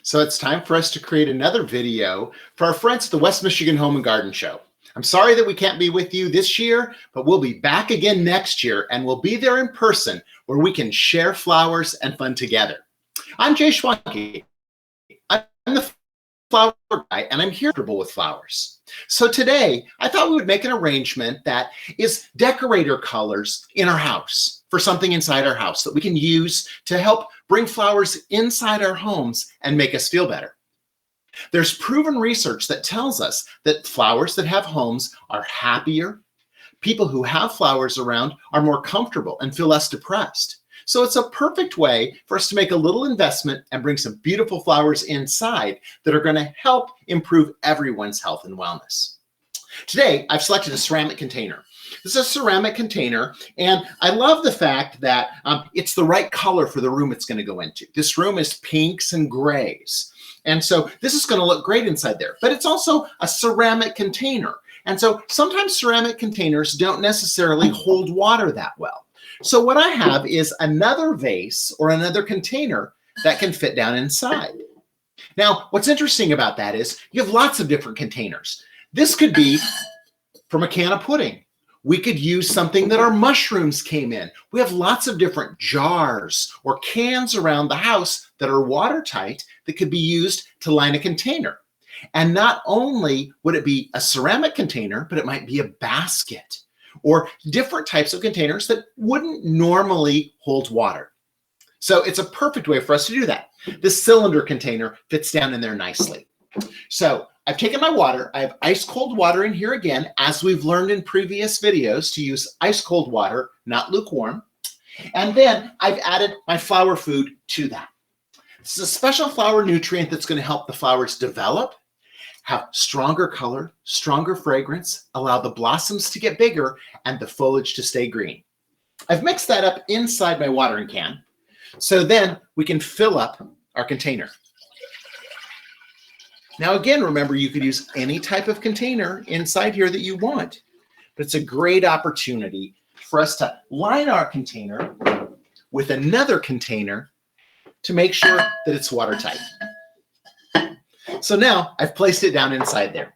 So it's time for us to create another video for our friends at the West Michigan Home and Garden Show. I'm sorry that we can't be with you this year, but we'll be back again next year, and we'll be there in person where we can share flowers and fun together. I'm Jay Schwanke. I'm the flower guy, and I'm here with flowers. So today, I thought we would make an arrangement that is decorator colors in our house for something inside our house that we can use to help bring flowers inside our homes and make us feel better. There's proven research that tells us that flowers that have homes are happier. People who have flowers around are more comfortable and feel less depressed. So it's a perfect way for us to make a little investment and bring some beautiful flowers inside that are going to help improve everyone's health and wellness. Today, I've selected a ceramic container. This is a ceramic container, and I love the fact that it's the right color for the room it's going to go into. This room is pinks and grays, and so this is going to look great inside there, but it's also a ceramic container. And so sometimes ceramic containers don't necessarily hold water that well. So what I have is another vase or another container that can fit down inside. Now, what's interesting about that is you have lots of different containers. This could be from a can of pudding. We could use something that our mushrooms came in. We have lots of different jars or cans around the house that are watertight that could be used to line a container. And not only would it be a ceramic container, but it might be a basket or different types of containers that wouldn't normally hold water. So it's a perfect way for us to do that. This cylinder container fits down in there nicely. So I've taken my water. I have ice cold water in here again, as we've learned in previous videos to use ice cold water, not lukewarm. And then I've added my flower food to that. This is a special flower nutrient that's going to help the flowers develop, have stronger color, stronger fragrance, allow the blossoms to get bigger, and the foliage to stay green. I've mixed that up inside my watering can, so then we can fill up our container. Now again, remember, you could use any type of container inside here that you want, but it's a great opportunity for us to line our container with another container to make sure that it's watertight. So now I've placed it down inside there.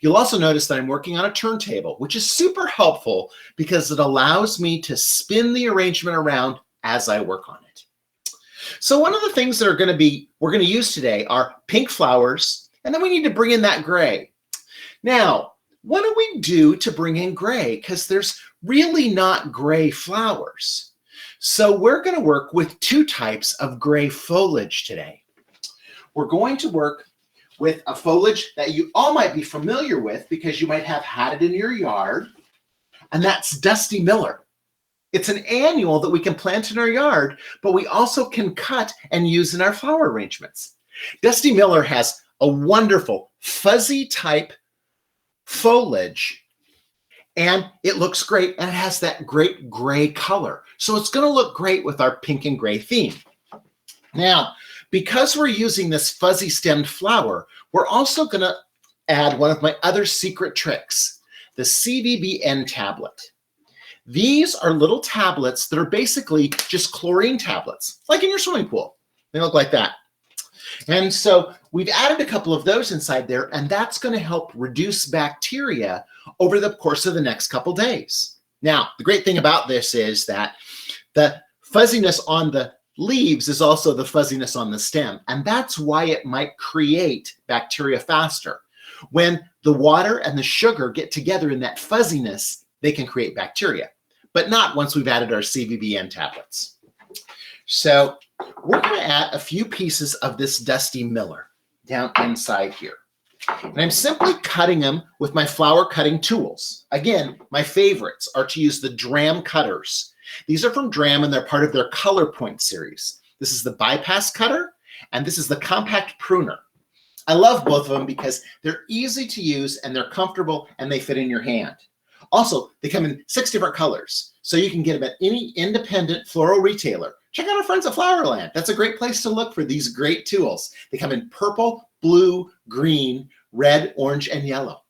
You'll also notice that I'm working on a turntable, which is super helpful because it allows me to spin the arrangement around as I work on it. So one of the things that we're going to use today are pink flowers, and then we need to bring in that gray. Now, what do we do to bring in gray? Because there's really not gray flowers. So we're going to work with two types of gray foliage today. We're going to work with a foliage that you all might be familiar with because you might have had it in your yard, and that's Dusty Miller. It's an annual that we can plant in our yard, but we also can cut and use in our flower arrangements. Dusty Miller has a wonderful fuzzy type foliage, and it looks great, and it has that great gray color. So it's going to look great with our pink and gray theme. Now, because we're using this fuzzy stemmed flower, we're also going to add one of my other secret tricks, the CVBN tablet. These are little tablets that are basically just chlorine tablets, like in your swimming pool. They look like that. And so we've added a couple of those inside there, and that's going to help reduce bacteria over the course of the next couple days. Now, the great thing about this is that the fuzziness on the leaves is also the fuzziness on the stem, and that's why it might create bacteria faster. When the water and the sugar get together in that fuzziness, they can create bacteria, but not once we've added our CVBN tablets. So we're going to add a few pieces of this Dusty Miller down inside here. And I'm simply cutting them with my flower cutting tools. Again, my favorites are to use the Dram cutters. These are from Dram, and they're part of their Color Point series. This is the bypass cutter, and this is the compact pruner. I love both of them because they're easy to use, and they're comfortable, and they fit in your hand. Also, they come in 6 different colors, so you can get them at any independent floral retailer. Check out our friends at Flowerland. That's a great place to look for these great tools. They come in purple, blue, green, red, orange, and yellow.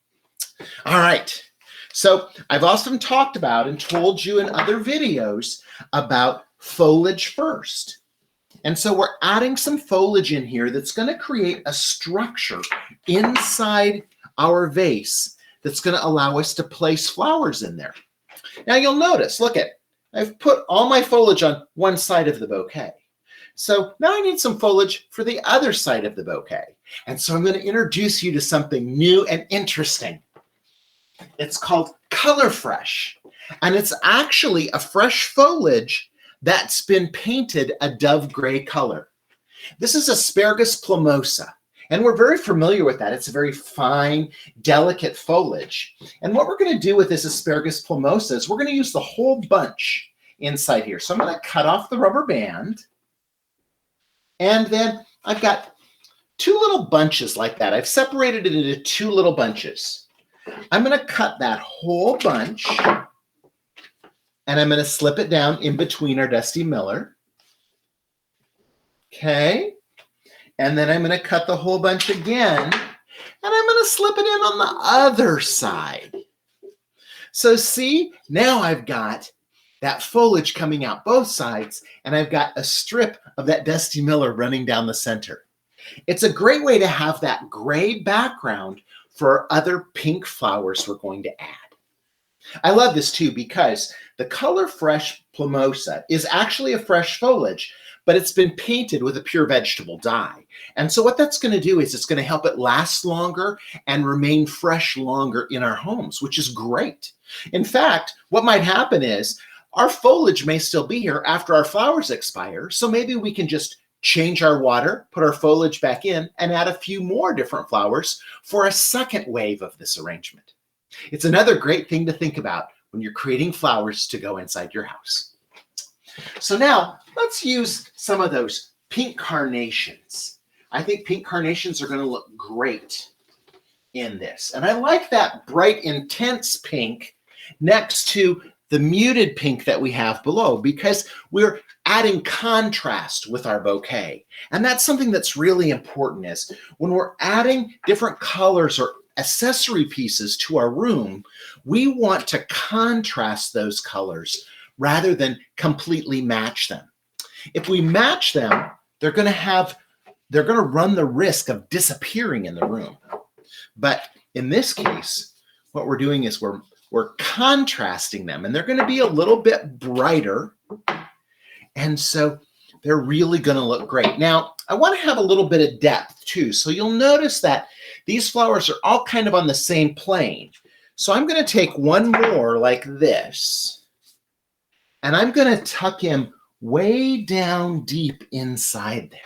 All right. So I've often talked about and told you in other videos about foliage first. And so we're adding some foliage in here that's going to create a structure inside our vase that's going to allow us to place flowers in there. Now you'll notice, look at, I've put all my foliage on one side of the bouquet. So now I need some foliage for the other side of the bouquet. And so I'm going to introduce you to something new and interesting. It's called ColorFresh. And it's actually a fresh foliage that's been painted a dove gray color. This is asparagus plumosa. And we're very familiar with that. It's a very fine, delicate foliage. And what we're going to do with this asparagus plumosa is we're going to use the whole bunch inside here. So I'm going to cut off the rubber band. And then I've got two little bunches like that. I've separated it into two little bunches. I'm going to cut that whole bunch, and I'm going to slip it down in between our Dusty Miller. Okay. And then I'm going to cut the whole bunch again, and I'm going to slip it in on the other side. So see, now I've got that foliage coming out both sides, and I've got a strip of that Dusty Miller running down the center. It's a great way to have that gray background for other pink flowers we're going to add. I love this too because the ColorFresh Plumosa is actually a fresh foliage, but it's been painted with a pure vegetable dye. And so what that's going to do is it's going to help it last longer and remain fresh longer in our homes, which is great. In fact, what might happen is our foliage may still be here after our flowers expire, so maybe we can just change our water, put our foliage back in, and add a few more different flowers for a second wave of this arrangement. It's another great thing to think about when you're creating flowers to go inside your house. So now let's use some of those pink carnations. I think pink carnations are going to look great in this. And I like that bright, intense pink next to the muted pink that we have below because we're adding contrast with our bouquet. And that's something that's really important is when we're adding different colors or accessory pieces to our room, we want to contrast those colors rather than completely match them. If we match them, they're going to run the risk of disappearing in the room. But in this case, what we're doing is we're contrasting them, and they're going to be a little bit brighter. And so they're really going to look great. Now, I want to have a little bit of depth too. So you'll notice that these flowers are all kind of on the same plane. So I'm going to take one more like this, and I'm going to tuck him way down deep inside there.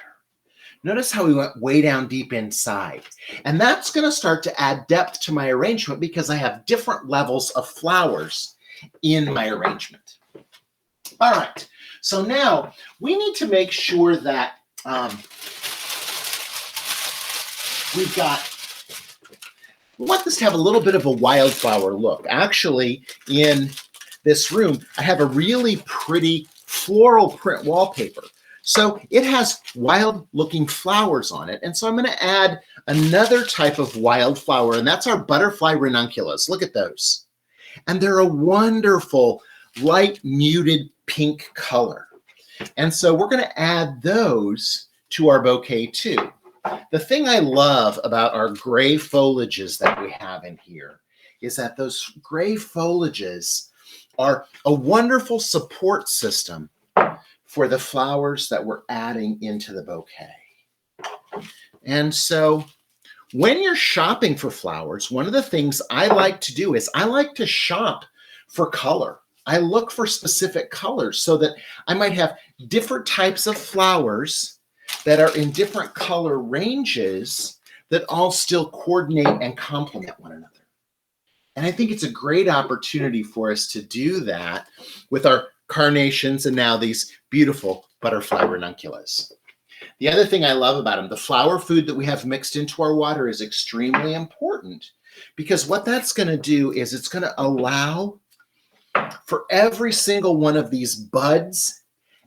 Notice how we went way down deep inside. And that's going to start to add depth to my arrangement because I have different levels of flowers in my arrangement. All right. So now we need to make sure that we want this to have a little bit of a wildflower look. Actually, in this room, I have a really pretty floral print wallpaper. So it has wild looking flowers on it. And so I'm going to add another type of wildflower, and that's our butterfly ranunculus. Look at those. And they're a wonderful light muted pink color. And so we're going to add those to our bouquet too. The thing I love about our gray foliages that we have in here is that those gray foliages are a wonderful support system for the flowers that we're adding into the bouquet. And so when you're shopping for flowers, one of the things I like to do is I like to shop for color. I look for specific colors so that I might have different types of flowers that are in different color ranges that all still coordinate and complement one another. And I think it's a great opportunity for us to do that with our carnations and now these beautiful butterfly ranunculus. The other thing I love about them, the flower food that we have mixed into our water is extremely important because what that's going to do is it's going to allow for every single one of these buds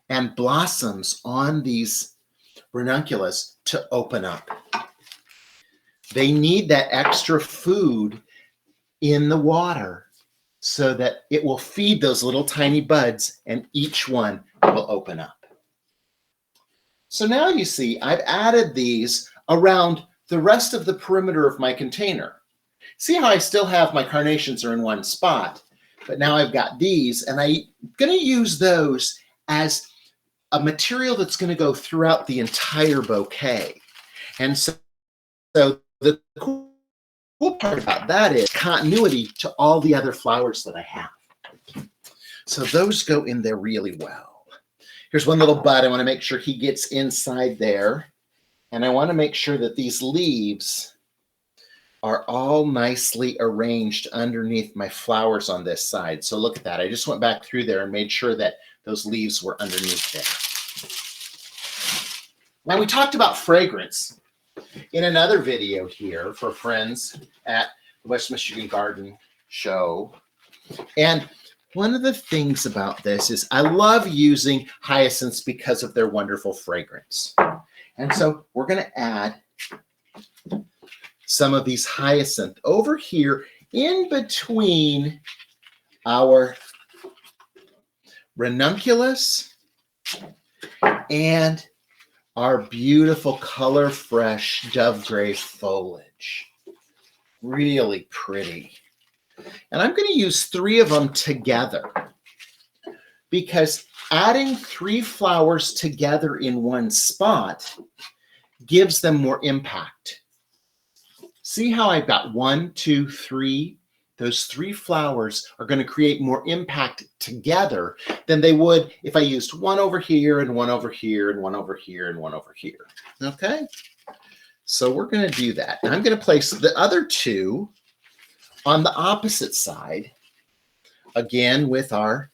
and blossoms on these ranunculus to open up. They need that extra food in the water so that it will feed those little tiny buds and each one will open up. So now you see I've added these around the rest of the perimeter of my container. See how I still have my carnations are in one spot, but now I've got these, and I'm going to use those as a material that's going to go throughout the entire bouquet. And so the cool part about that is continuity to all the other flowers that I have. So those go in there really well. Here's one little bud. I want to make sure he gets inside there. And I want to make sure that these leaves are all nicely arranged underneath my flowers on this side. So look at that. I just went back through there and made sure that those leaves were underneath there. Now, we talked about fragrance in another video here for friends at the West Michigan Garden Show. And one of the things about this is I love using hyacinths because of their wonderful fragrance. And so we're going to add some of these hyacinth over here in between our ranunculus and our beautiful ColorFresh Dove Gray foliage. Really pretty. And I'm going to use 3 of them together because adding 3 flowers together in one spot gives them more impact. See how I've got 1, 2, 3? Those 3 flowers are going to create more impact together than they would if I used one over here and one over here and one over here and one over here. Okay? So we're going to do that. And I'm going to place the other 2 on the opposite side, again with our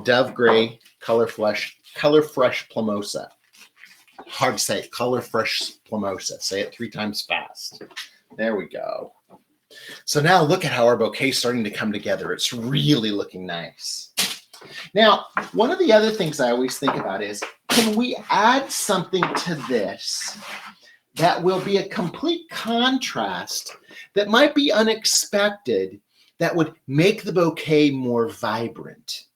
Dove Gray ColorFresh Plumosa. Hard to say, ColorFresh Plumosa. Say it 3 times fast. There we go. So now look at how our bouquet is starting to come together. It's really looking nice. Now, one of the other things I always think about is, can we add something to this that will be a complete contrast that might be unexpected, that would make the bouquet more vibrant?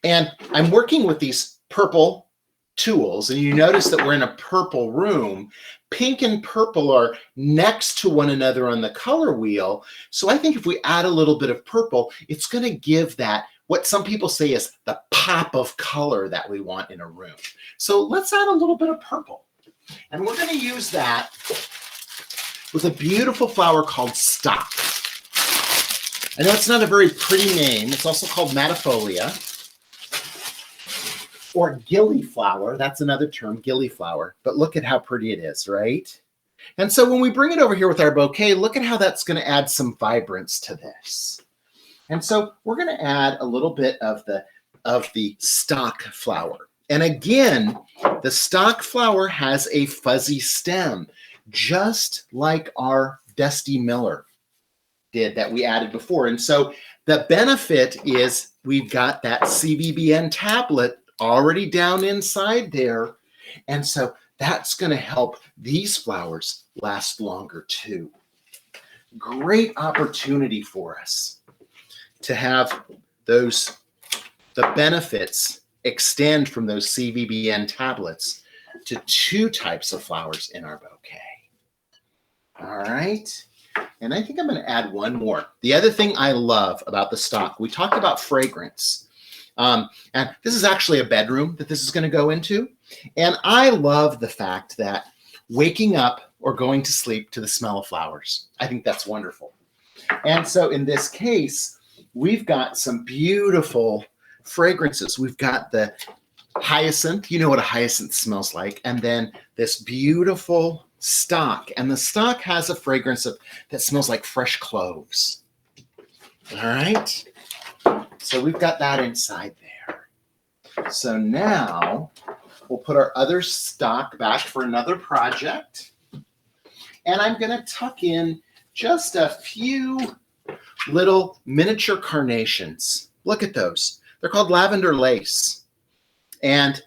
And I'm working with these purple tools, and you notice that we're in a purple room. Pink and purple are next to one another on the color wheel. So I think if we add a little bit of purple, it's going to give that what some people say is the pop of color that we want in a room. So let's add a little bit of purple. And we're going to use that with a beautiful flower called stock. I know it's not a very pretty name. It's also called matifolia or gillyflower. That's another term, gillyflower. But look at how pretty it is, right? And so when we bring it over here with our bouquet, look at how that's going to add some vibrance to this. And so we're going to add a little bit of the stock flower. And again, the stock flower has a fuzzy stem, just like our Dusty Miller did that we added before. And so the benefit is we've got that CVBN tablet already down inside there. And so that's going to help these flowers last longer too. Great opportunity for us to have the benefits extend from those CVBN tablets to 2 types of flowers in our bouquet. All right. And I think I'm going to add one more. The other thing I love about the stock, we talked about fragrance. And this is actually a bedroom that this is going to go into. And I love the fact that waking up or going to sleep to the smell of flowers. I think that's wonderful. And so in this case, we've got some beautiful fragrances. We've got the hyacinth. You know what a hyacinth smells like. And then this beautiful stock. And the stock has a fragrance that smells like fresh cloves. All right. So we've got that inside there. So now we'll put our other stock back for another project. And I'm going to tuck in just a few little miniature carnations. Look at those. They're called lavender lace. And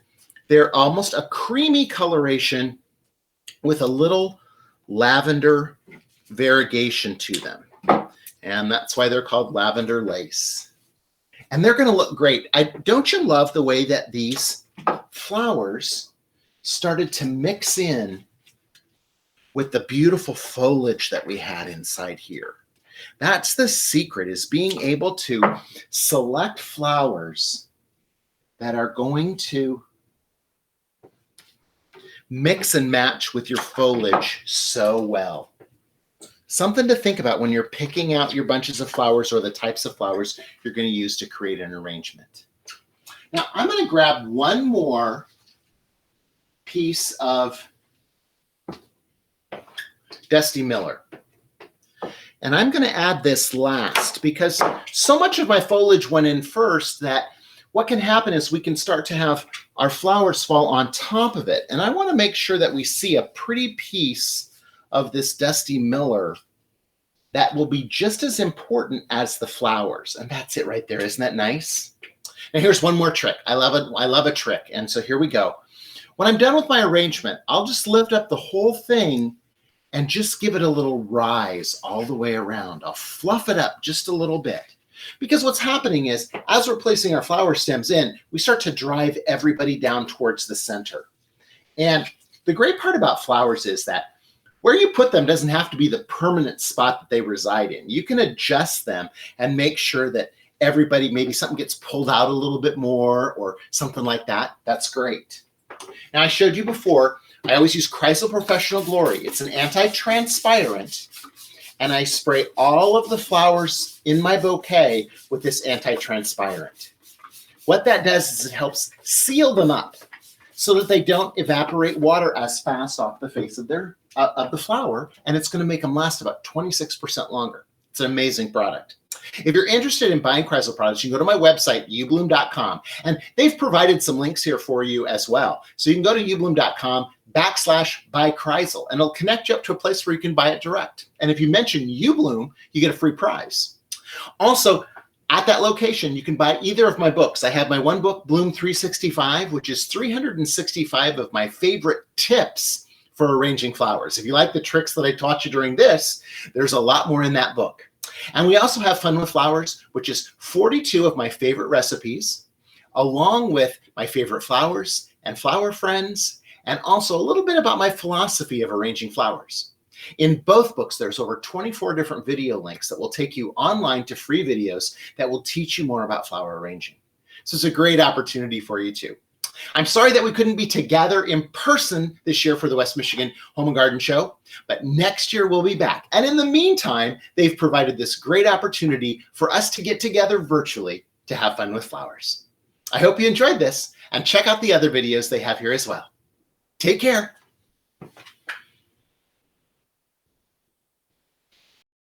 they're almost a creamy coloration with a little lavender variegation to them. And that's why they're called lavender lace. And they're going to look great. Don't you love the way that these flowers started to mix in with the beautiful foliage that we had inside here. That's the secret, is being able to select flowers that are going to mix and match with your foliage so well. Something to think about when you're picking out your bunches of flowers or the types of flowers you're going to use to create an arrangement. Now, I'm going to grab one more piece of Dusty Miller. And I'm going to add this last because so much of my foliage went in first that what can happen is we can start to have our flowers fall on top of it. And I want to make sure that we see a pretty piece of this Dusty Miller that will be just as important as the flowers. And that's it right there. Isn't that nice? Now here's one more trick. I love it. I love a trick. And so here we go. When I'm done with my arrangement, I'll just lift up the whole thing and just give it a little rise all the way around. I'll fluff it up just a little bit. Because what's happening is, as we're placing our flower stems in, we start to drive everybody down towards the center. And the great part about flowers is that where you put them doesn't have to be the permanent spot that they reside in. You can adjust them and make sure that everybody, maybe something gets pulled out a little bit more or something like that. That's great. Now, I showed you before, I always use Kreisel Professional Glory. It's an anti-transparent, and I spray all of the flowers in my bouquet with this anti-transparent. What that does is it helps seal them up so that they don't evaporate water as fast off the face of their of the flower, and it's going to make them last about 26% longer. It's an amazing product. If you're interested in buying Kreisel products, you can go to my website, ubloom.com, and they've provided some links here for you as well. So you can go to ubloom.com/buy Kreisel, and it'll connect you up to a place where you can buy it direct. And if you mention ubloom, you get a free prize. Also, at that location, you can buy either of my books. I have my one book, Bloom 365, which is 365 of my favorite tips for arranging flowers. If you like the tricks that I taught you during this, there's a lot more in that book. And we also have Fun with Flowers, which is 42 of my favorite recipes, along with my favorite flowers and flower friends, and also a little bit about my philosophy of arranging flowers. In both books, there's over 24 different video links that will take you online to free videos that will teach you more about flower arranging. So it's a great opportunity for you too. I'm sorry that we couldn't be together in person this year for the West Michigan Home and Garden Show, but next year we'll be back. And in the meantime, they've provided this great opportunity for us to get together virtually to have fun with flowers. I hope you enjoyed this, and check out the other videos they have here as well. Take care.